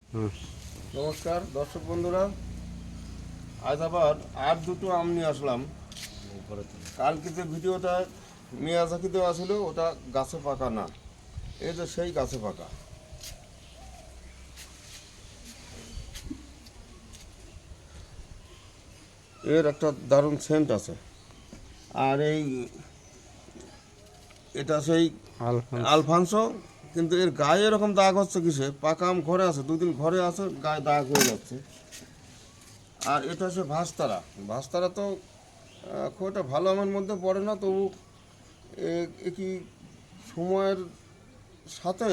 নমস্কার দর্শক বন্ধুরা, আজ আবার আর দুটো আম নিয়ে আসলাম। কালকে যে ভিডিওটা মিয়াজাকি দেওয়া ছিল ওটা গাছে পাকা না, এই যে সেই গাছে পাকা। এর একটা দারুণ সেন্ট আছে। আর এটা সেই আলফানসো, কিন্তু এর গায়ে এরকম দাগ হচ্ছে কিসে? পাকা আম ঘরে আছে, দুদিন ঘরে আছে, গায়ে দাগ হয়ে যাচ্ছে। আর এটা হচ্ছে ভাস্তারা। ভাস্তারা তো খুব একটা ভালো আমের মধ্যে পড়ে না, তবু এ কি সময়ের সাথে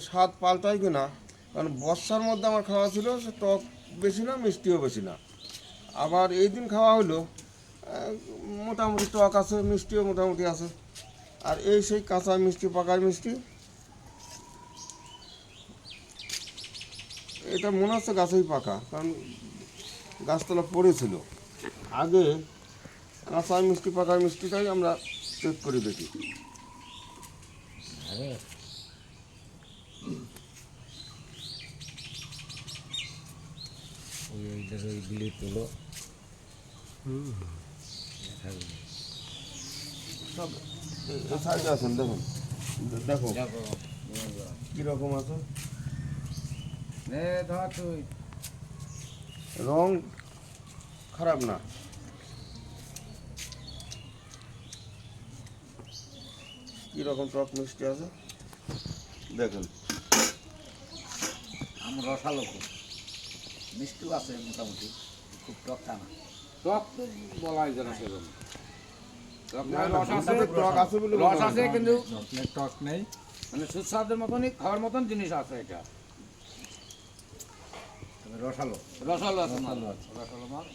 স্বাদ পাল্টায় কি না। কারণ বর্ষার মধ্যে আমার খাওয়া ছিল, সে টক বেশি না, মিষ্টিও বেশি না। আবার এই দিন খাওয়া হলো মোটামুটি টক আছে, মিষ্টিও মোটামুটি আছে। আর এই সেই কাঁচা মিষ্টি, পাকা মিষ্টি। এটা মনে হচ্ছে গাছেই পাকা, কারণ গাছতলা পড়েছিল। আগে কাঁচা মিষ্টি পাকা মিষ্টিটাই আমরা চেক করে দেখি। সব এই সাইডে আছেন, দেখুন, দেখো কীরকম আছে। রং খারাপ না, কীরকম টক মিষ্টি আছে দেখেন। আম রসালো খুব, মিষ্টিও আছে মোটামুটি, খুব টকটা না। টক তো বলাই যায় না সেরকম। রস আছে কিন্তু টক নেই, মানে সুস্বাদের মতনই, খাওয়ার মতন জিনিস আছে এটা। রসালো রসালো আছে, রসালো মাল।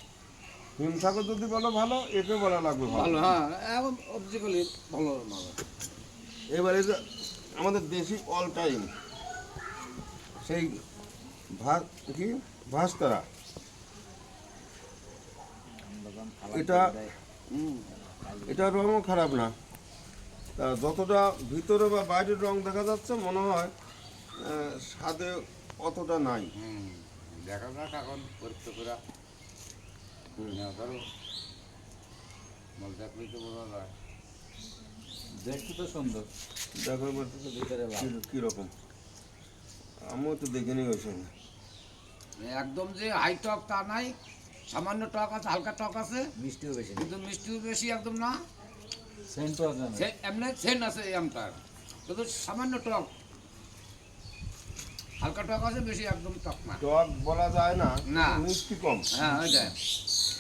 হিমসাগর যদি বলো ভালো, একে বলা লাগবে ভালো, হ্যাঁ এখন অবজিক্যালি ভালো মাল। এবারে যে আমাদের দেশি অল টাইম সেই কি ভাস্তারা, এটা রঙও খারাপ না। তা যতটা ভিতরে বা বাইরের রং দেখা যাচ্ছে, মনে হয় স্বাদে অতটা নাই। দেখা যাক এখন পরীক্ষা করা, মল দেখলেই তো বোঝা যায়। দেখতে তো সুন্দর, দেখো এবার কীরকম। আমিও তো দেখিনি ওই সঙ্গে। একদম যে হাই টক তা নাই, সামান্য টক আছে, হালকা টক আছে, মিষ্টিও বেশি, কিন্তু মিষ্টিও বেশি একদম না। এমনি সেন্ট আছে এই আমটার, কিন্তু সামান্য টক, হালকা টক আছে, বেশি একদম টক না। টক বলা যায় না, না মিষ্টি কম। হ্যাঁ ওইটাই,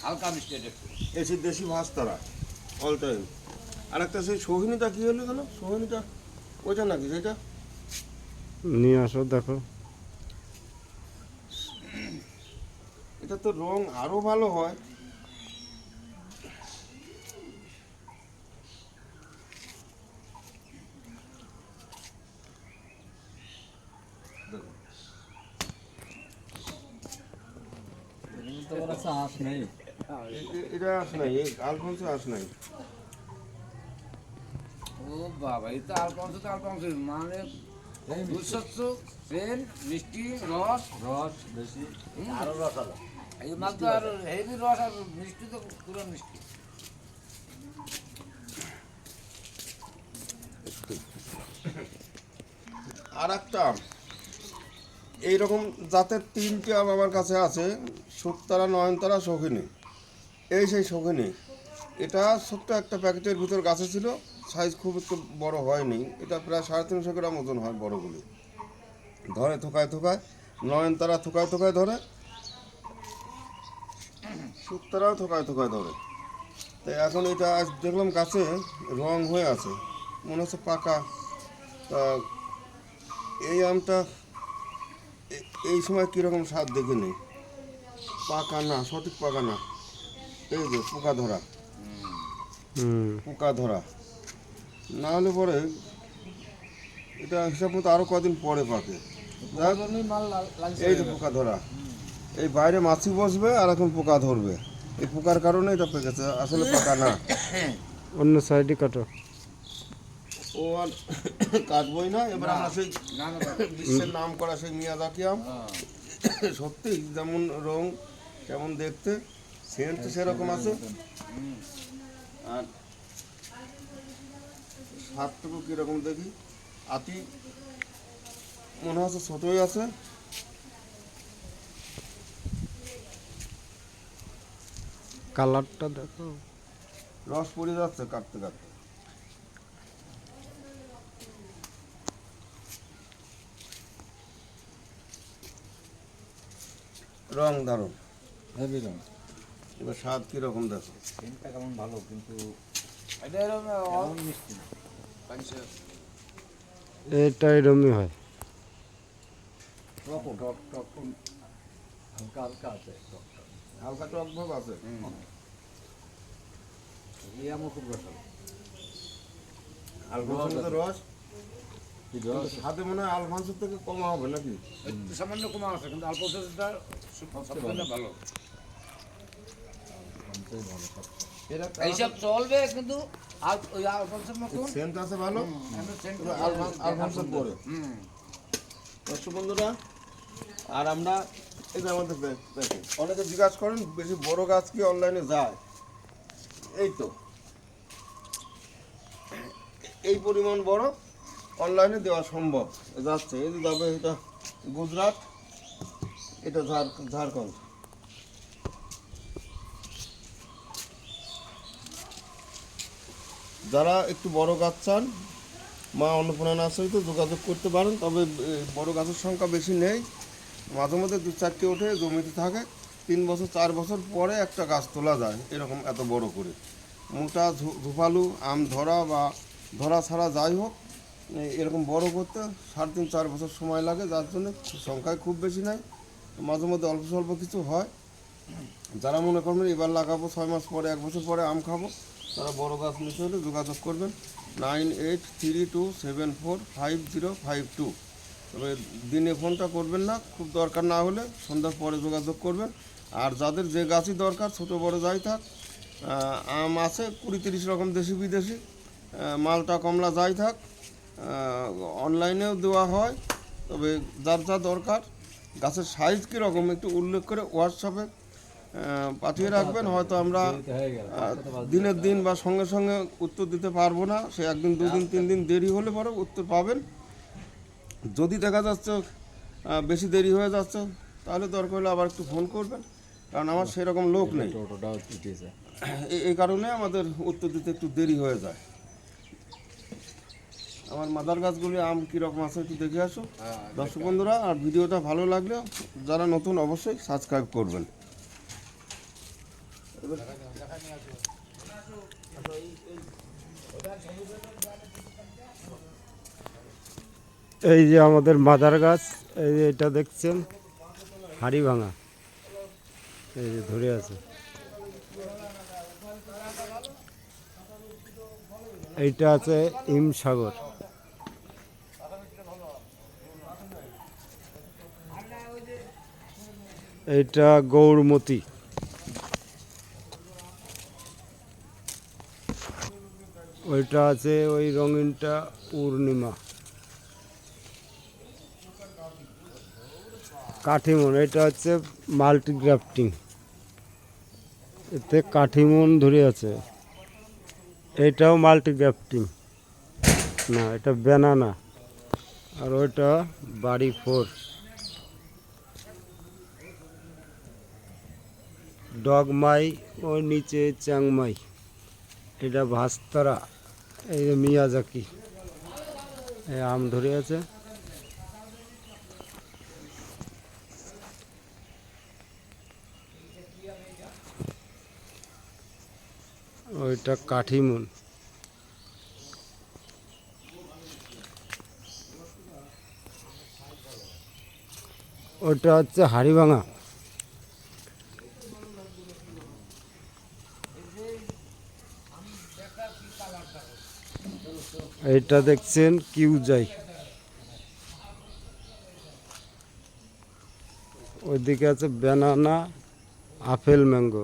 হালকা মিষ্টি এটা। এসে দেশি ভাস্তারা অল টাইম। আর একটা সেই সোহিনীটা কী হলো কেন? সোহিনীটা ওইটা নাকি যেটা নিয়ে আসো, দেখো। এটা তো রং আরো ভালো হয়। এটা আস নাই, আলফানসো আস নাই। ও বাবা, এই তো আলপাংশ, তো আলপাংশ মানে দুঃস্বচ্ছ সেন, মিষ্টি, রস, রস বেশি, আরো রস আলো। এই মাল তো আর হেভি রস, আর মিষ্টি তো পুরো মিষ্টি। আর একটা এইরকম জাতের তিনটে আম আমার কাছে আছে, শুকতারা, নয়নতারা, শৌখিনী। এই সেই শৌখিনী, এটা ছোট্ট একটা প্যাকেটের ভিতর গাছে ছিল, সাইজ খুব একটু বড় হয়নি। এটা প্রায় 350 গ্রাম ওজন হয় বড়গুলি। ধরে থোকায় থোকায়, নয়নতারা থোকায় থোকায় ধরে, শুকতারাও থোকায় থোকায় ধরে। তাই এখন এটা আজ দেখলাম গাছে রং হয়ে আছে, মনে হচ্ছে পাকা। তা এই আমটা এই সময় কীরকম স্বাদ দেখে নেই। পাকা না, সঠিক পাকা না। এই যে পোকা ধরা, পোকা ধরা না হলে পরে এটা হিসাব মতো আরও কদিন পরে পাকে। এই যে পোকা ধরা, এই বাইরে মাছি বসবে আর এখন পোকা ধরবে। এই পোকার কারণে এটা পেকেছে, আসলে পাকা না। অন্য সাইডে কাটো। ও আর কাটবই না। এবার আমরা সেই না না বিশ্বের নাম করা সেই মিয়াজাকি আম, হ্যাঁ। সত্যি যেমন রং কেমন দেখতে, সেন্ট সেরকম আছে। হুম। আর স্বাদটুকু কীরকম দেখি, আতি মনে হচ্ছে ছোটই আছে। কালারটা দেখো। রস পড়ে যাচ্ছে কাটতে কাটতে। রং দারুণ। হেভি রং। এবার স্বাদ কীরকম দেখো। সেন্টটা কেমন ভালো, কিন্তু এটা এরকম অনেক মিষ্টি না। পাঁচশো এটা এরমই হয়। টক টক টক হালকা হালকা আছে টক টক। হালকা টক ভাব আছে। এই আমও খুব রসালো। আলফান্সোর রস কি কিন্তু স্বাদে মনে হয় আলফান্সোর থেকে কম হবে নাকি? একটু সামান্য কমা আছে, কিন্তু আলপোসটা সবচেয়ে ভালো। এরা এইসব চলবে, কিন্তু ওই আলপোসের মতন সেন্ট আছে ভালো, সেন্ট আলফান্সোর পরে। দর্শক বন্ধুরা, আর আমরা এই যে আমাদের দেখো, অনেকে জিজ্ঞাসা করেন বেশি বড় গাছ কি অনলাইনে যায়। এই তো এই পরিমাণ বড় অনলাইনে দেওয়া সম্ভব যাচ্ছে। এই যে যাবে, এটা গুজরাট, এটা ঝাড়খণ্ড। যারা একটু বড় গাছ চান, মা অন্নপূর্ণা নার্সারিতে যোগাযোগ করতে পারেন। তবে বড় গাছের সংখ্যা বেশি নেই, মাঝে মধ্যে 2-4টে ওঠে, জমিতে থাকে। 3 বছর 4 বছর পরে একটা গাছ তোলা যায় এরকম এত বড় করে। মোটা ঝুপালু আম ধরা বা ধরা ছাড়া যাই হোক, এরকম বড় করতে 3.5-4 বছর সময় লাগে, যার জন্য সংখ্যায় খুব বেশি নাই। মাঝে মধ্যে অল্প স্বল্প কিছু হয়। যারা মনে করবেন এবার লাগাবো 6 মাস পরে 1 বছর পরে আম খাবো, তারা বড় গাছ নিতে হলে যোগাযোগ করবেন 9832245052। তবে দিনে ফোনটা করবেন না, খুব দরকার না হলে সন্ধ্যার পরে যোগাযোগ করবেন। আর যাদের যে গাছই দরকার, ছোট বড় যাই থাক, আম আছে 20-30 রকম দেশি বিদেশি, মালটা কমলা যাই থাক, অনলাইনেও দেওয়া হয়। তবে যার যা দরকার, গাছের সাইজ কীরকম একটু উল্লেখ করে হোয়াটসঅ্যাপে পাঠিয়ে রাখবেন। হয়তো আমরা দিনের দিন বা সঙ্গে সঙ্গে উত্তর দিতে পারবো না, সে 1 দিন 2 দিন 3 দিন দেরি হলে পরে উত্তর পাবেন। যদি দেখা যাচ্ছে বেশি দেরি হয়ে যাচ্ছে, তাহলে দরকার হলে আবার একটু ফোন করবেন, কারণ আমার সেরকম লোক নেই। এই কারণে আমাদের উত্তর দিতে একটু দেরি হয়ে যায়। আমার মাদার গাছগুলি আম কীরকম আছে একটু দেখে আসো দর্শক বন্ধুরা। আর ভিডিওটা ভালো লাগলে যারা নতুন অবশ্যই সাবস্ক্রাইব করবেন। এই যে আমাদের মাদার গাছ, এই যে এটা দেখছেন হাড়ি ভাঙা, এই যে ধরে আছে। এইটা আছে হিমসাগর, এইটা গৌরমতি, ওইটা আছে ওই রঙিনটা পূর্ণিমা। কাঠিমন, এটা হচ্ছে মাল্টিগ্রাফটিং, এতে কাঠিমন ধরে আছে। এটাও মাল্টিগ্রাফটিং না, এটা ব্যানানা। আর ওইটা বাড়ি 4 ডগমাই, ওই নিচে চ্যাংমাই, এটা ভাস্তারা, এই যে মিয়াজাকি। এই আম ধরে আছে। ওইটা কাঠিমন, ওইটা হচ্ছে হাড়িভাঙা। এইটা দেখছেন কিউজাই, ওইদিকে আছে ব্যানানা, আপেল, ম্যাঙ্গো।